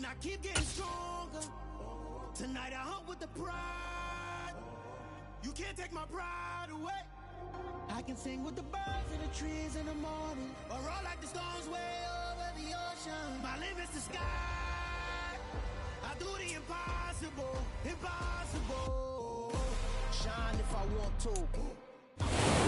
And I keep getting stronger. Tonight I hunt with the pride. You can't take my pride away. I can sing with the birds and the trees in the morning, or roll like the storms way over the ocean. My limit's the sky. I do the impossible, impossible. Shine if I want to.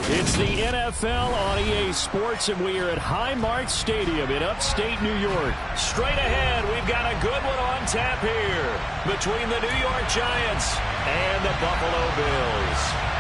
It's the NFL on EA Sports, and we are at Highmark Stadium in upstate New York. Straight ahead, we've got a good one on tap here between the New York Giants and the Buffalo Bills.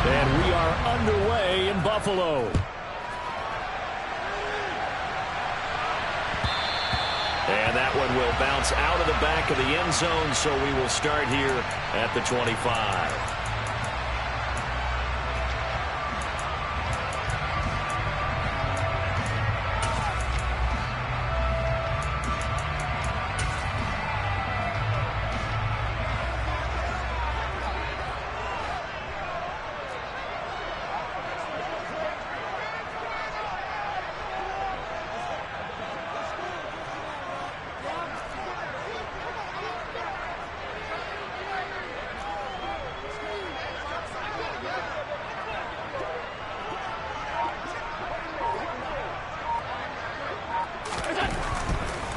And we are underway in Buffalo. And that one will bounce out of the back of the end zone, so we will start here at the 25.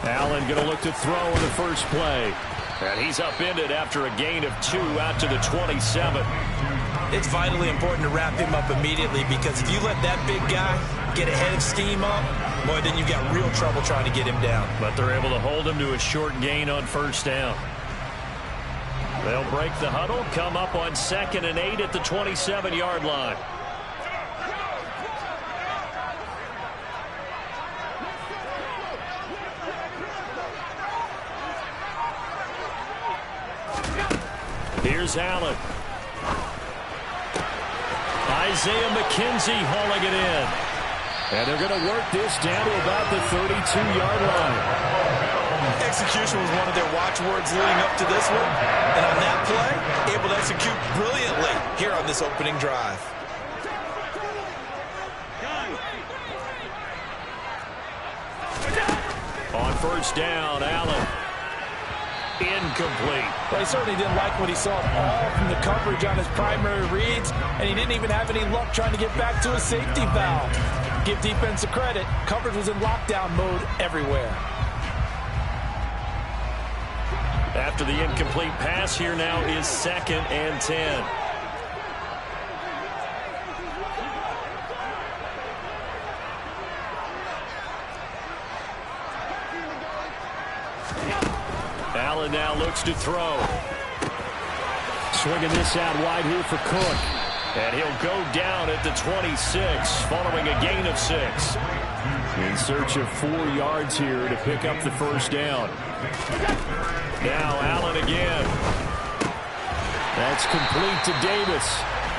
Allen going to look to throw in the first play. And he's upended after a gain of 2 out to the 27. It's vitally important to wrap him up immediately, because if you let that big guy get a head of steam up, boy, then you've got real trouble trying to get him down. But they're able to hold him to a short gain on first down. They'll break the huddle, come up on 2nd and 8 at the 27-yard line. Here's Allen. Isaiah McKenzie hauling it in. And they're going to work this down to about the 32-yard line. Execution was one of their watchwords leading up to this one. And on that play, able to execute brilliantly here on this opening drive. On first down, Allen. Incomplete. Well, he certainly didn't like what he saw at all from the coverage on his primary reads, and he didn't even have any luck trying to get back to his safety valve. Give defense a credit. Coverage was in lockdown mode everywhere. After the incomplete pass, here now is 2nd and 10. Allen now looks to throw. Swinging this out wide here for Cook. And he'll go down at the 26 following a gain of 6. In search of 4 yards here to pick up the first down. Now Allen again. That's complete to Davis.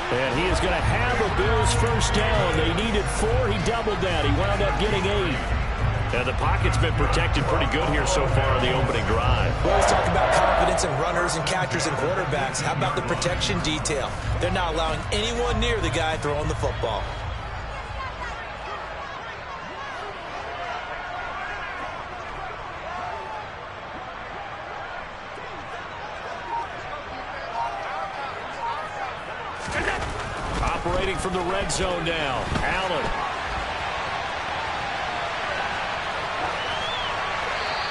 And he is going to have a Bills first down. They needed 4. He doubled that. He wound up getting 8. And the pocket's been protected pretty good here so far in the opening drive. We always talk about confidence in runners and catchers and quarterbacks. How about the protection detail? They're not allowing anyone near the guy throwing the football. Operating from the red zone now, Allen.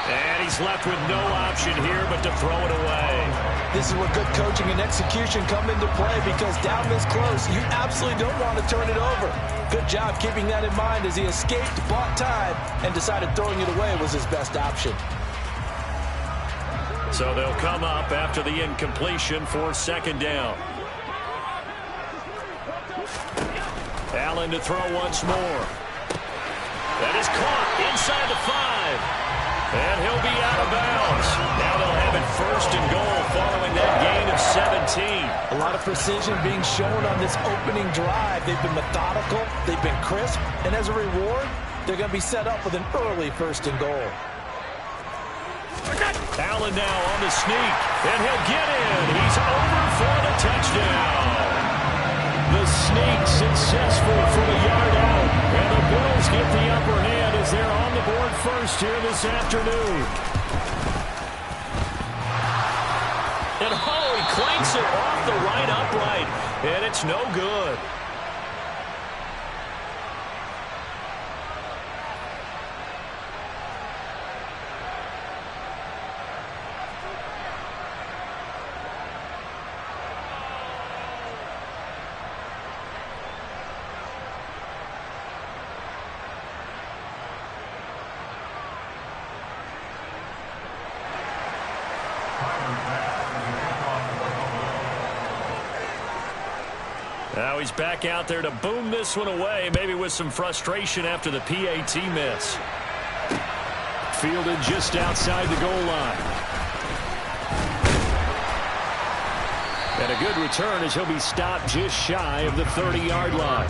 And he's left with no option here but to throw it away. This is where good coaching and execution come into play, because down this close, you absolutely don't want to turn it over. Good job keeping that in mind as he escaped, bought time, and decided throwing it away was his best option. So they'll come up after the incompletion for 2nd down. Allen to throw once more. That is caught inside the 5. And he'll be out of bounds. Now they'll have it 1st and goal following that gain of 17. A lot of precision being shown on this opening drive. They've been methodical, they've been crisp, and as a reward, they're going to be set up with an early 1st and goal. Allen now on the sneak, and he'll get in. He's over for the touchdown. The sneak successful from a yard out, and the Bills get the upper hand as they're on the board first here this afternoon. And he clanks it off the right upright, and it's no good. Now he's back out there to boom this one away, maybe with some frustration after the PAT miss. Fielded just outside the goal line. And a good return as he'll be stopped just shy of the 30-yard line.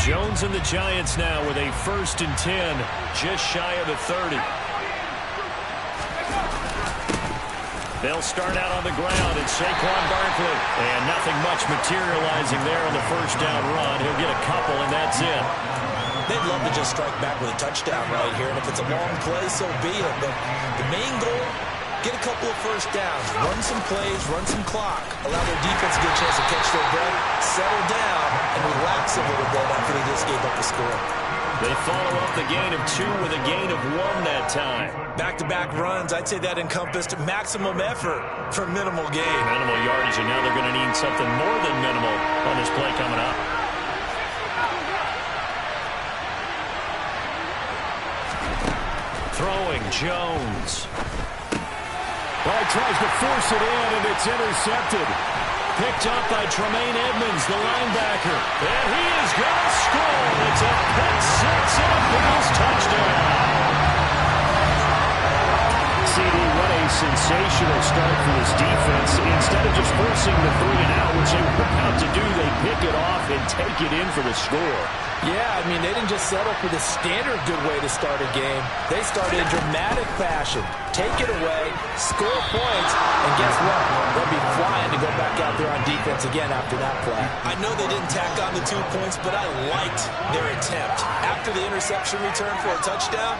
Jones and the Giants now with a 1st and 10, just shy of the 30. They'll start out on the ground, and Saquon Barkley. And nothing much materializing there on the 1st down run. He'll get a couple, and that's it. They'd love to just strike back with a touchdown right here, and if it's a long play, so be it. But the main goal, get a couple of 1st downs, run some plays, run some clock, allow their defense to get a chance to catch their breath, settle down, and relax a little bit after they just gave up the score. They follow up the gain of 2 with a gain of 1 that time. Back-to-back runs, I'd say that encompassed maximum effort for minimal gain. Minimal yardage, and now they're going to need something more than minimal on this play coming up. Throwing Jones. Well, he tries to force it in, and it's intercepted. Picked up by Tremaine Edmonds, the linebacker. And he is going to score. It's a pick six and a Bills touchdown. CD, what a sensational start for this defense. Instead of just forcing the 3-and-out, which they were about to do, they pick it off and take it in for the score. Yeah, I mean, they didn't just settle for the standard good way to start a game. They started in dramatic fashion. Take it away, score points, and guess what? They'll be flying to go back out there on defense again after that play. I know they didn't tack on the 2 points, but I liked their attempt. After the interception return for a touchdown,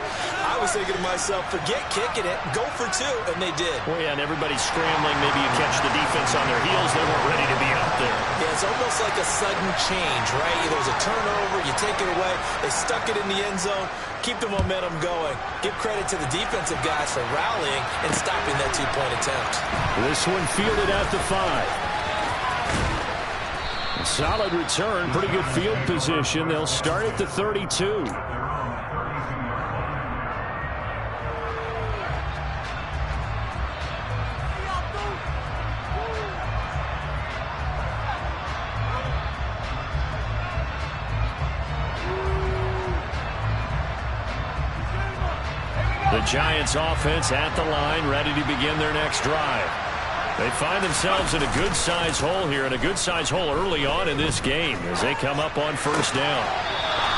I was thinking to myself, forget kicking it, go for 2, and they did. Well, yeah, and everybody's scrambling. Maybe you catch the defense on their heels. They weren't ready to be out there. Yeah, it's almost like a sudden change, right? There was a turnover, you take it away, they stuck it in the end zone, keep the momentum going. Give credit to the defensive guys for rallying and stopping that 2-point attempt. This one fielded at the 5. Solid return, pretty good field position. They'll start at the 32. The Giants offense at the line, ready to begin their next drive. They find themselves in a good-sized hole here, and a good-sized hole early on in this game as they come up on 1st down.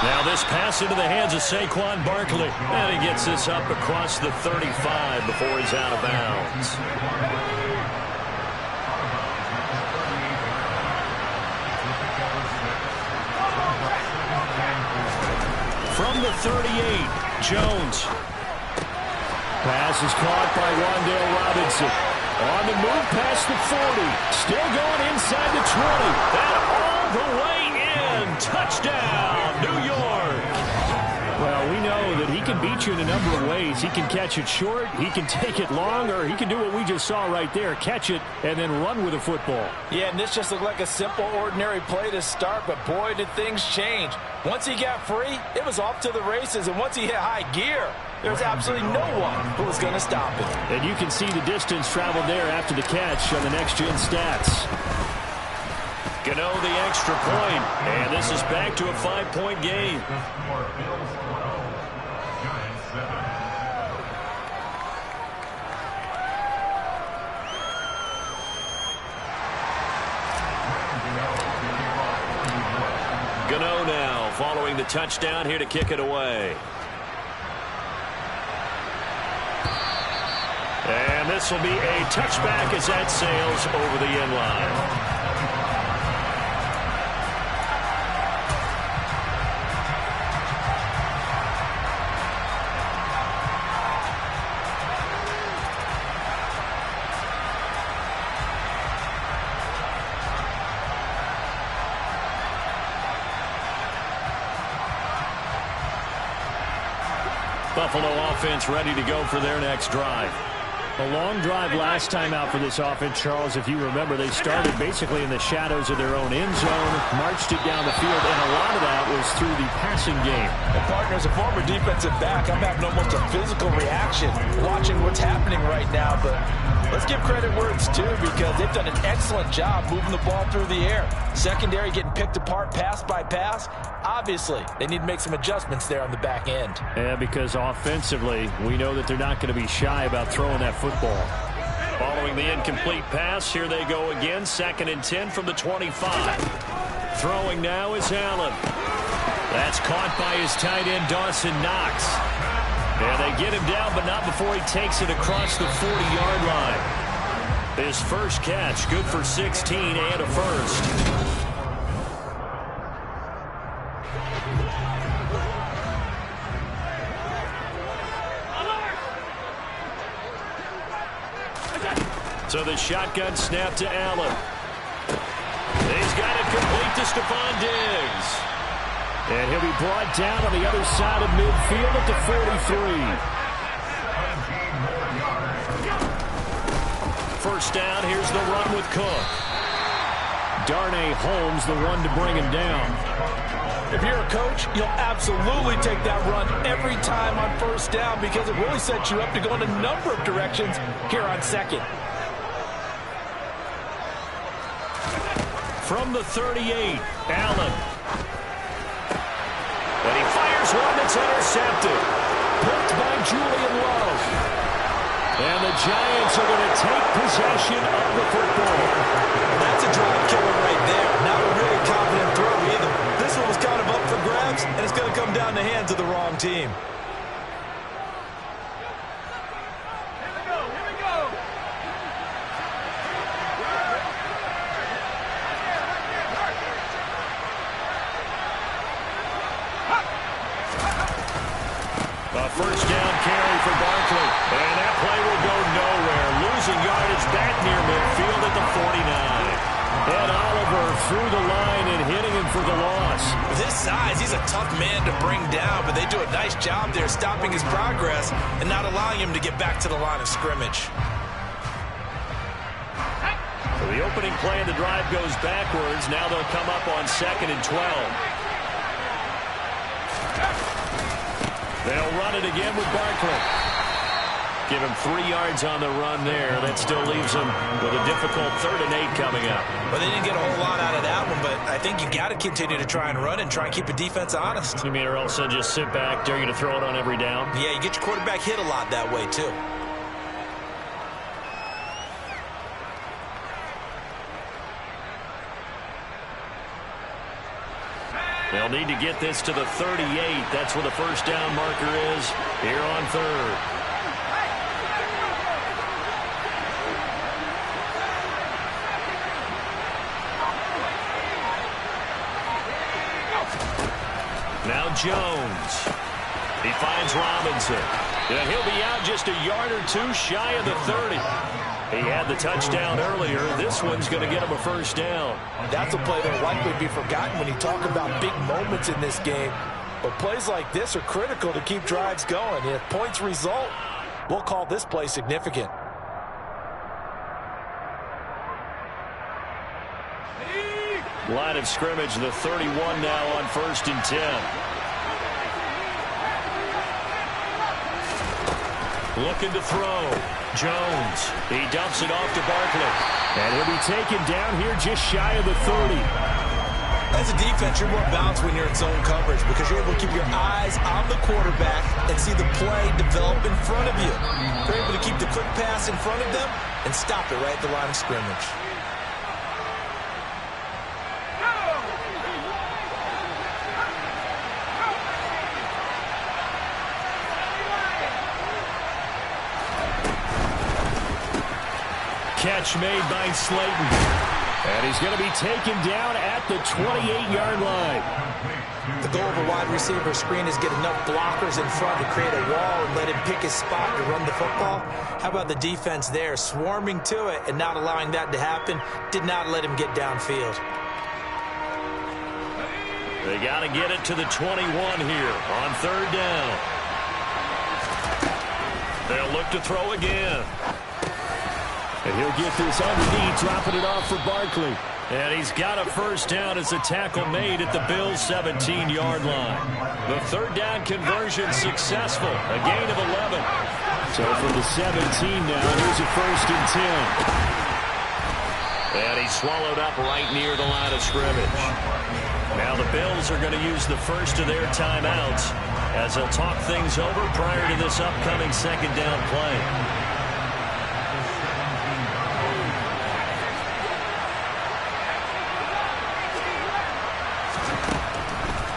Now this pass into the hands of Saquon Barkley, and he gets this up across the 35 before he's out of bounds. From the 38, Jones. Pass is caught by Wan'Dale Robinson. On the move past the 40. Still going inside the 20. And all the way in. Touchdown, New York. Well, we know that he can beat you in a number of ways. He can catch it short, he can take it long, or he can do what we just saw right there, catch it and then run with the football. Yeah, and this just looked like a simple, ordinary play to start, but boy, did things change. Once he got free, it was off to the races, and once he hit high gear, there's absolutely no one who was going to stop him. And you can see the distance traveled there after the catch on the next-gen stats. Gano the extra point, and this is back to a 5-point game. Gano now following the touchdown here to kick it away. And this will be a touchback as that sails over the end line. Buffalo offense ready to go for their next drive. A long drive last time out for this offense, Charles. If you remember, they started basically in the shadows of their own end zone, marched it down the field, and a lot of that was through the passing game. And partner, as a former defensive back, I'm having almost a physical reaction watching what's happening right now. But let's give credit where it's due, because they've done an excellent job moving the ball through the air. Secondary getting picked apart pass by pass. Obviously, they need to make some adjustments there on the back end. Yeah, because offensively, we know that they're not going to be shy about throwing that football. Following the incomplete pass, here they go again. 2nd and 10 from the 25. Throwing now is Allen. That's caught by his tight end, Dawson Knox. And they get him down, but not before he takes it across the 40-yard line. His first catch, good for 16 and a first. So the shotgun snap to Allen. He's got it complete to Stephon Diggs. And he'll be brought down on the other side of midfield at the 43. First down, here's the run with Cook. Darnay Holmes the one to bring him down. If you're a coach, you'll absolutely take that run every time on first down, because it really sets you up to go in a number of directions here on second. From the 38, Allen. And he fires one that's intercepted. Picked by Julian Love. And the Giants are going to take possession of the football. That's a drive killer right there. Not a really confident throw either. This one was kind of up for grabs, and it's going to come down the hands of the wrong team. First down carry for Barkley. And that play will go nowhere. Losing yardage back near midfield at the 49. And Oliver through the line and hitting him for the loss. With his size, he's a tough man to bring down, but they do a nice job there stopping his progress and not allowing him to get back to the line of scrimmage. So the opening play of the drive goes backwards. Now they'll come up on 2nd and 12. They'll run it again with Barkley. Give him 3 yards on the run there. That still leaves him with a difficult 3rd and 8 coming up. Well, they didn't get a whole lot out of that one, but I think you got to continue to try and run and try and keep the defense honest. You mean, or else they'll just sit back, dare you to throw it on every down? Yeah, you get your quarterback hit a lot that way, too. They'll need to get this to the 38. That's where the first down marker is here on 3rd. Now Jones. He finds Robinson. And he'll be out just a yard or 2 shy of the 30. He had the touchdown earlier. This one's going to get him a first down. That's a play that will likely be forgotten when you talk about big moments in this game. But plays like this are critical to keep drives going. If points result, we'll call this play significant. Line of scrimmage, the 31 now on 1st and 10. looking to throw. Jones, he dumps it off to Barkley. And he'll be taken down here just shy of the 30. As a defense, you're more balanced when you're in zone coverage because you're able to keep your eyes on the quarterback and see the play develop in front of you. You're able to keep the quick pass in front of them and stop it right at the line of scrimmage. Catch made by Slayton. And he's going to be taken down at the 28-yard line. The goal of a wide receiver screen is get enough blockers in front to create a wall and let him pick his spot to run the football. How about the defense there, swarming to it and not allowing that to happen? Did not let him get downfield. They got to get it to the 21 here on third down. They'll look to throw again. And he'll get this underneath, dropping it off for Barkley. And he's got a first down as a tackle made at the Bills' 17-yard line. The third down conversion successful, a gain of 11. So from the 17 now, here's a 1st and 10. And he's swallowed up right near the line of scrimmage. Now the Bills are going to use the first of their timeouts as they'll talk things over prior to this upcoming second down play.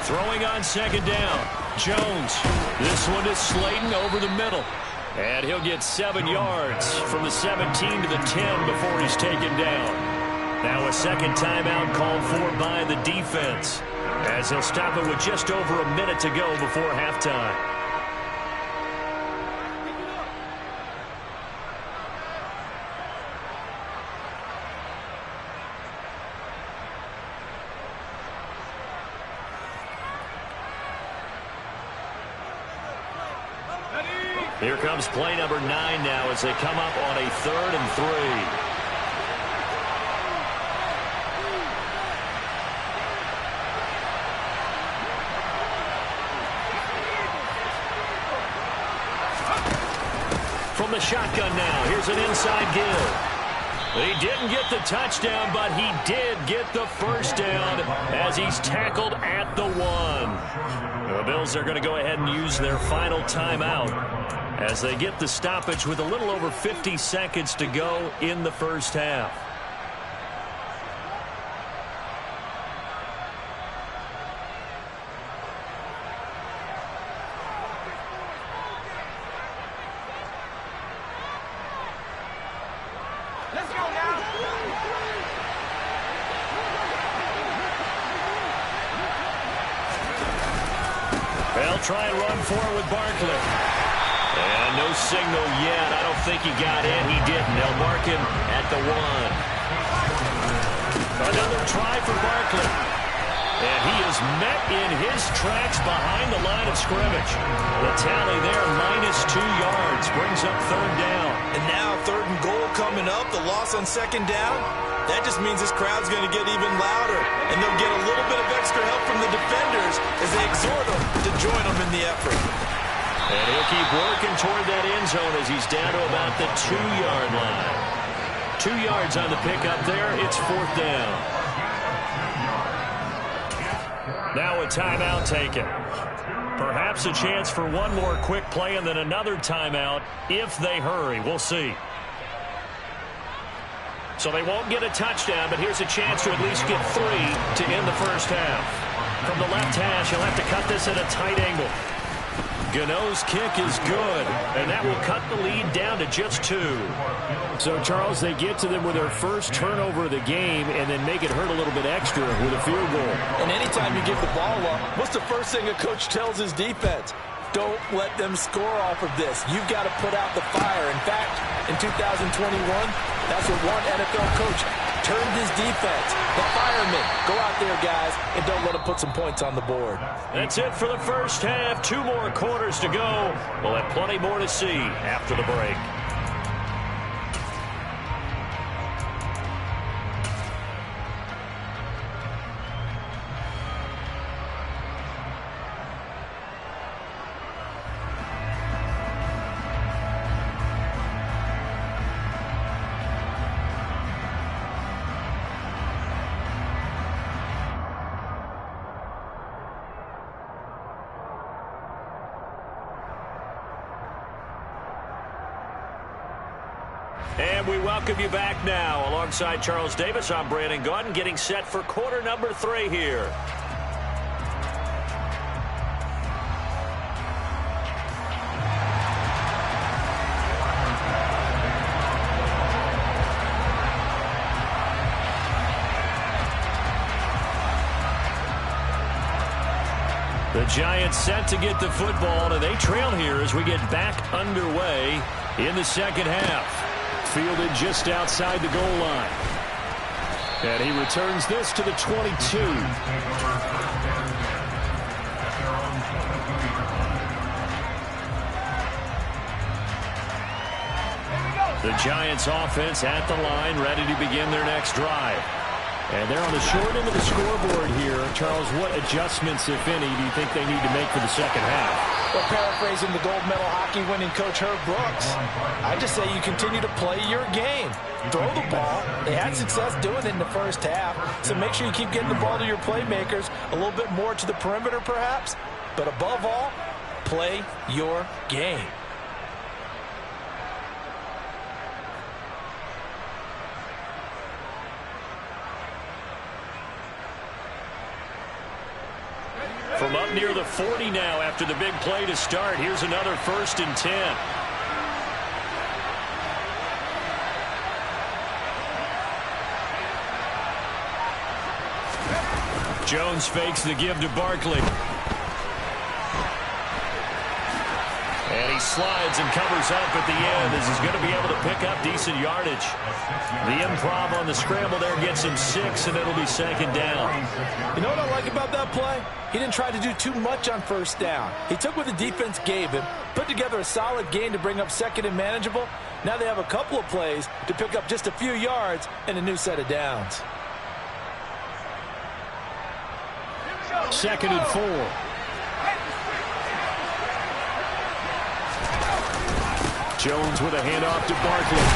Throwing on second down. Jones. This one is Slayton over the middle. And he'll get 7 yards from the 17 to the 10 before he's taken down. Now a second timeout called for by the defense, as they'll stop it with just over a minute to go before halftime. Here comes play number 9 now as they come up on a 3rd and 3. From the shotgun now, here's an inside give. He didn't get the touchdown, but he did get the first down as he's tackled at the 1. The Bills are going to go ahead and use their final timeout as they get the stoppage with a little over 50 seconds to go in the first half. Let's go now. They'll try and run forward with Barkley. And no signal yet. I don't think he got in. He didn't. They'll mark him at the 1. Another try for Barkley. And he is met in his tracks behind the line of scrimmage. The tally there, -2 yards, brings up third down. And now 3rd and goal coming up. The loss on second down. That just means this crowd's going to get even louder. And they'll get a little bit of extra help from the defenders as they exhort them to join them in the effort. And he'll keep working toward that end zone as he's down to about the 2-yard line. 2 yards on the pickup there. It's 4th down. Now a timeout taken. Perhaps a chance for one more quick play and then another timeout if they hurry. We'll see. So they won't get a touchdown, but here's a chance to at least get 3 to end the first half. From the left hash, he'll have to cut this at a tight angle. Gano's kick is good, and that will cut the lead down to just 2. So, Charles, they get to them with their first turnover of the game and then make it hurt a little bit extra with a field goal. And anytime you give the ball up, what's the first thing a coach tells his defense? Don't let them score off of this. You've got to put out the fire. In fact, in 2021, that's what one NFL coach turned his defense. The firemen. Go out there, guys, and don't let them put some points on the board. That's it for the first half. 2 more quarters to go. We'll have plenty more to see after the break. And we welcome you back now. Alongside Charles Davis, I'm Brandon Gaudin, getting set for quarter number 3 here. The Giants set to get the football, and they trail here as we get back underway in the second half. Fielded just outside the goal line. And he returns this to the 22. The Giants offense at the line, ready to begin their next drive. And they're on the short end of the scoreboard here. Charles, what adjustments, if any, do you think they need to make for the second half? Well, paraphrasing the gold medal hockey winning coach Herb Brooks, I just say you continue to play your game. Throw the ball. They had success doing it in the first half, so make sure you keep getting the ball to your playmakers, a little bit more to the perimeter perhaps, but above all, play your game. From up near the 40 now after the big play to start. Here's another 1st and 10. Jones fakes the give to Barkley. And he slides and covers up at the end as he's going to be able to pick up decent yardage. The improv on the scramble there gets him 6, and it'll be 2nd down. You know what I like about that play? He didn't try to do too much on 1st down. He took what the defense gave him, put together a solid gain to bring up 2nd and manageable. Now they have a couple of plays to pick up just a few yards and a new set of downs. 2nd and 4. Jones with a handoff to Barkley.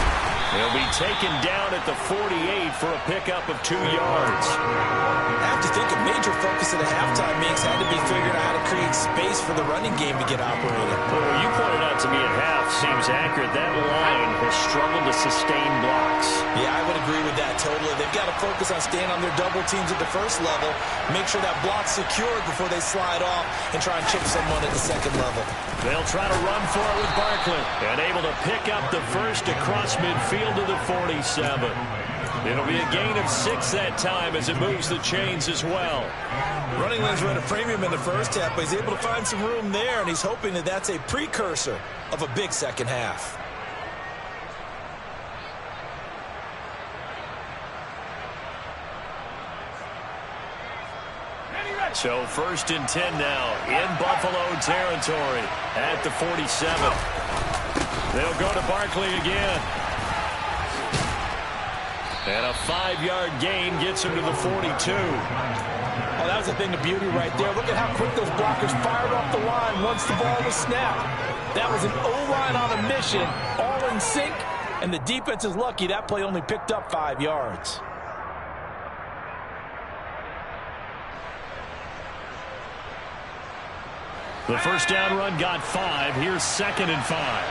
He'll be taken down at the 48 for a pickup of 2 yards. I have to think a major focus at the halftime mix had to be figuring out how to create space for the running game to get operated. Well, what you pointed out to me at half seems accurate. That line has struggled to sustain blocks. Yeah, I would agree with that totally. They've got to focus on staying on their double teams at the first level, make sure that block's secured before they slide off and try and chip someone at the second level. They'll try to run for it with Barkley. And able to pick up the first across midfield to the 47. It'll be a gain of 6 that time as it moves the chains as well. Running lanes were at a premium in the first half, but he's able to find some room there, and he's hoping that that's a precursor of a big second half. So 1st and 10 now in Buffalo territory at the 47. They'll go to Barkley again. And a 5-yard gain gets him to the 42. Oh, that was a thing of beauty right there. Look at how quick those blockers fired off the line once the ball was snapped. That was an O-line on a mission, all in sync, and the defense is lucky that play only picked up 5 yards. The 1st down run got 5. Here's 2nd and 5.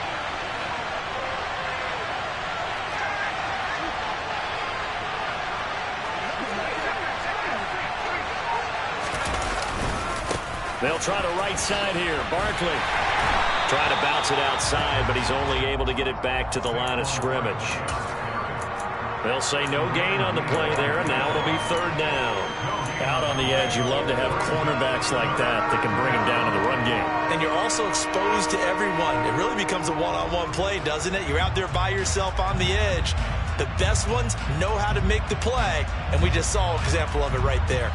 They'll try to right side here. Barkley trying to bounce it outside, but he's only able to get it back to the line of scrimmage. They'll say no gain on the play there, and now it'll be 3rd down. Out on the edge, you love to have cornerbacks like that can bring him down in the run game. And you're also exposed to everyone. It really becomes a one-on-one play, doesn't it? You're out there by yourself on the edge. The best ones know how to make the play, and we just saw an example of it right there.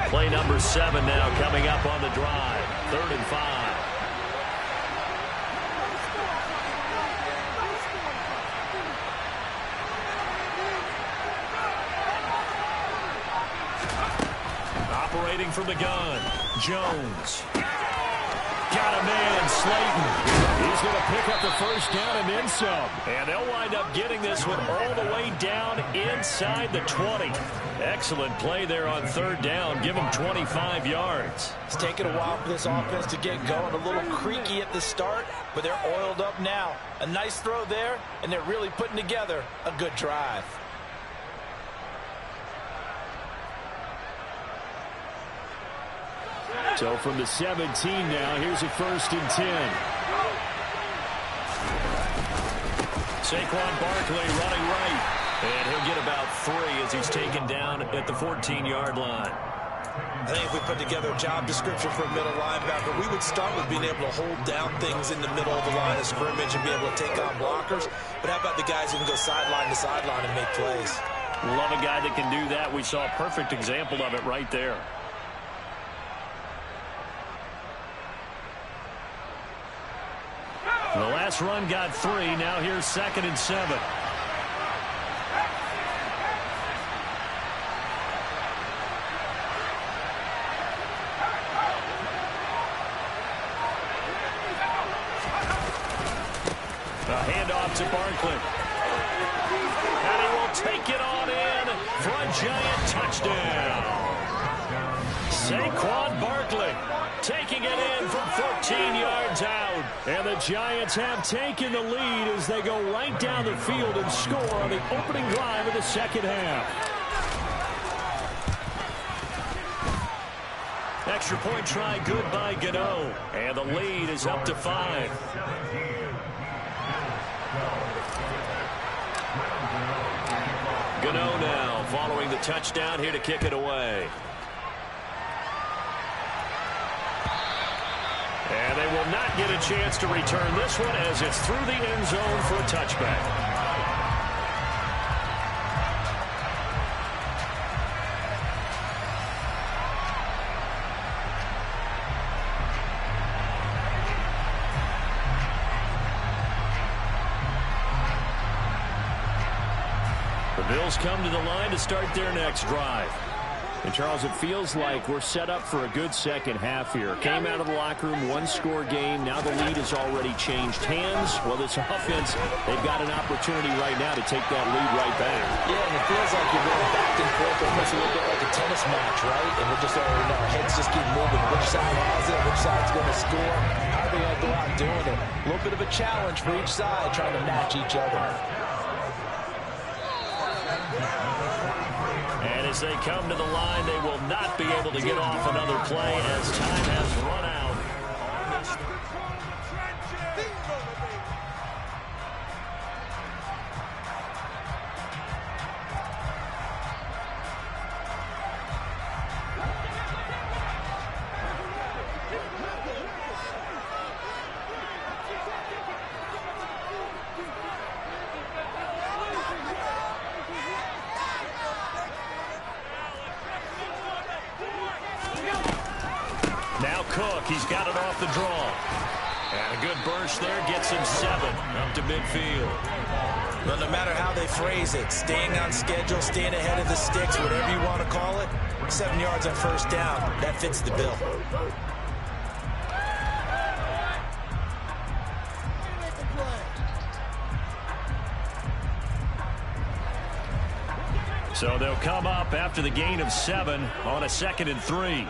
Play number 7 now coming up on the drive. 3rd and 5. Operating from the gun, Jones. got a man, Slayton. He's going to pick up the first down and then some. And they'll wind up getting this one all the way down inside the 20. Excellent play there on third down. Give them 25 yards. It's taken a while for this offense to get going. A little creaky at the start, but they're oiled up now. A nice throw there, and they're really putting together a good drive. So from the 17 now, here's a 1st and 10. Saquon Barkley running right. And he'll get about 3 as he's taken down at the 14-yard line. I think if we put together a job description for a middle linebacker, we would start with being able to hold down things in the middle of the line of scrimmage and be able to take on blockers. But how about the guys who can go sideline to sideline and make plays? Love a guy that can do that. We saw a perfect example of it right there. The last run got 3. Now here's 2nd and 7. A handoff to Barkley. And he will take it on in for a giant touchdown. Saquon Barkley taking it in from 14 yards out. And the Giants have taken the lead as they go right down the field and score on the opening drive of the second half. Extra point try good by Gano. And the lead is up to 5. Gano now following the touchdown here to kick it away. And they will not get a chance to return this one as it's through the end zone for a touchback. The Bills come to the line to start their next drive. And, Charles, it feels like we're set up for a good second half here. Came out of the locker room, one-score game. Now the lead has already changed hands. Well, this offense, they've got an opportunity right now to take that lead right back. Yeah, and it feels like you're going back and forth, almost a little bit like a tennis match, right? And we're just already know our heads just keep moving. Which side has it? Which side's going to score? How are they going to go out doing it? A little bit of a challenge for each side, trying to match each other. And as they come to the line, they will not be able to get off another play as time has run out. Now Cook, he's got it off the draw. And a good burst there gets him 7 up to midfield. Well, no matter how they phrase it, staying on schedule, staying ahead of the sticks, whatever you want to call it, 7 yards on first down, that fits the bill. So they'll come up after the gain of 7 on a 2nd and 3.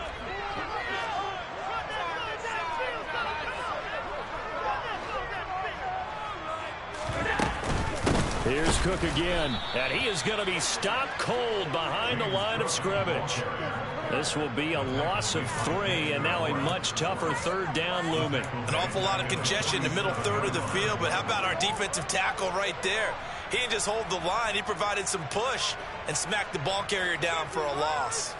Here's Cook again, and he is going to be stopped cold behind the line of scrimmage. This will be a loss of 3, and now a much tougher 3rd down looming. An awful lot of congestion in the middle third of the field, but how about our defensive tackle right there? He didn't just hold the line, he provided some push and smacked the ball carrier down for a loss.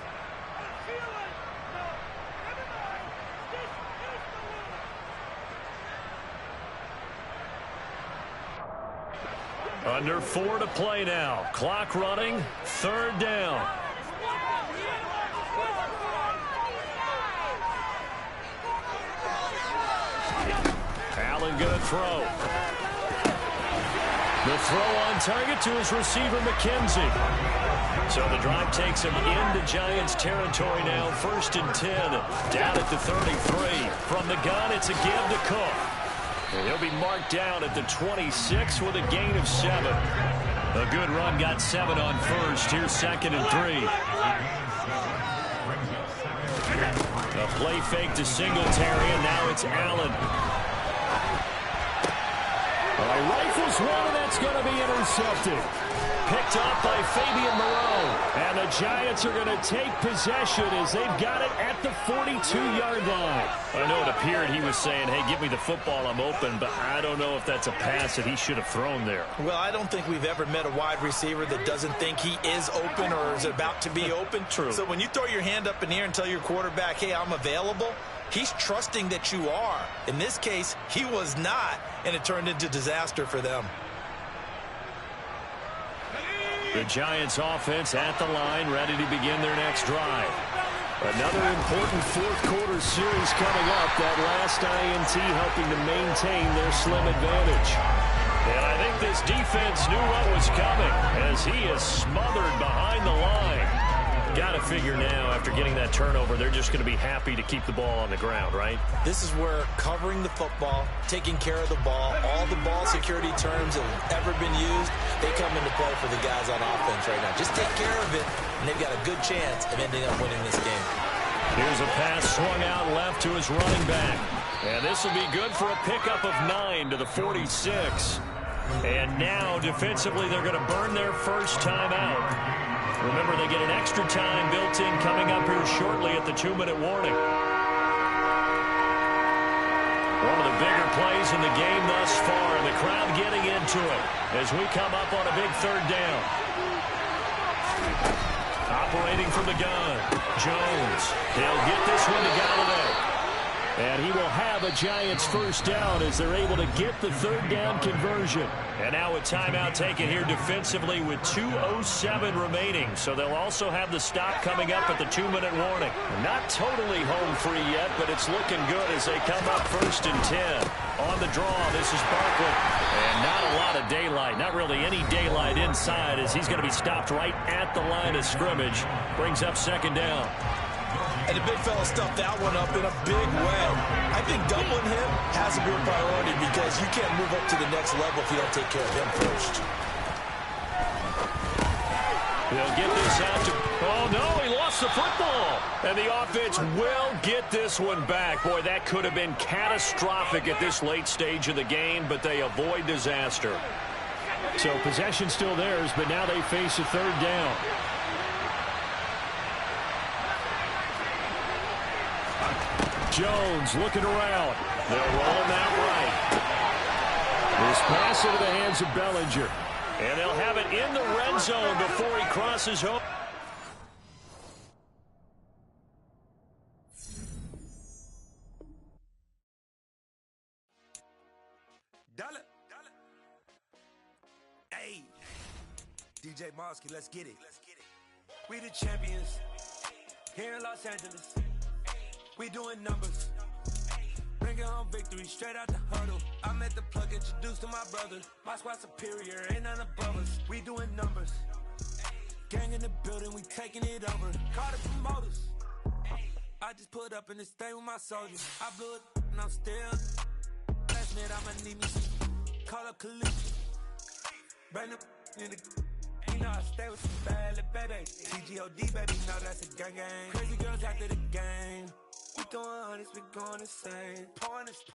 Under 4 to play now. Clock running. 3rd down. Allen going to throw. The throw on target to his receiver, McKenzie. So the drive takes him into Giants territory now. 1st and 10, down at the 33. From the gun, it's a give to Cook. And he'll be marked down at the 26 with a gain of 7. A good run, got 7 on first. Here's 2nd and 3. A play fake to Singletary, and now it's Allen. He rifles one, and that's going to be intercepted. Picked up by Fabian Moreau. And the Giants are going to take possession as they've got it at the 42-yard line. I know it appeared he was saying, hey, give me the football, I'm open, but I don't know if that's a pass that he should have thrown there. Well, I don't think we've ever met a wide receiver that doesn't think he is open or is about to be open. True. So when you throw your hand up in the air and tell your quarterback, hey, I'm available, he's trusting that you are. In this case, he was not, and it turned into disaster for them. The Giants offense at the line, ready to begin their next drive. Another important fourth-quarter series coming up. That last INT helping to maintain their slim advantage. And I think this defense knew what was coming as he is smothered behind the line. Got to figure now, after getting that turnover, they're just going to be happy to keep the ball on the ground, right? This is where covering the football, taking care of the ball, all the ball security terms that have ever been used, they come into play for the guys on offense right now. Just take care of it, and they've got a good chance of ending up winning this game. Here's a pass swung out left to his running back. And this will be good for a pickup of 9 to the 46. And now, defensively, they're going to burn their first time out. Remember, they get an extra time built in coming up here shortly at the 2-minute warning. One of the bigger plays in the game thus far, and the crowd getting into it as we come up on a big 3rd down. Operating from the gun, Jones. He'll get this one to Golladay. And he will have a Giants first down as they're able to get the 3rd down conversion. And now a timeout taken here defensively with 2:07 remaining. So they'll also have the stop coming up at the 2-minute warning. Not totally home free yet, but it's looking good as they come up 1st and 10. On the draw, this is Barkley. And not a lot of daylight, not really any daylight inside as he's going to be stopped right at the line of scrimmage. Brings up 2nd down. And the big fella stuffed that one up in a big way. I think doubling him has to be a priority because you can't move up to the next level if you don't take care of him first. They'll get this out to... Oh, no, he lost the football. And the offense will get this one back. Boy, that could have been catastrophic at this late stage of the game, but they avoid disaster. So possession still theirs, but now they face a 3rd down. Jones looking around. They'll roll him out right. This pass into the hands of Bellinger. And they'll have it in the red zone before he crosses home. Hey, DJ Mosky, let's get it. We the champions here in Los Angeles. We doing numbers, bringing home victory straight out the huddle. I met the plug, introduced to my brother. My squad superior, ain't none above us. We doing numbers, gang in the building, we taking it over. Call the promoters, I just put up in this thing with my soldiers. I blew it and I'm still. Last minute I'ma need me some. Call up Khalid, bring the in the. You know I stay with some bad little baby. TGOD baby, know that's a gang gang. Crazy girls after the game. We throwing hundreds, we going insane. Pouring this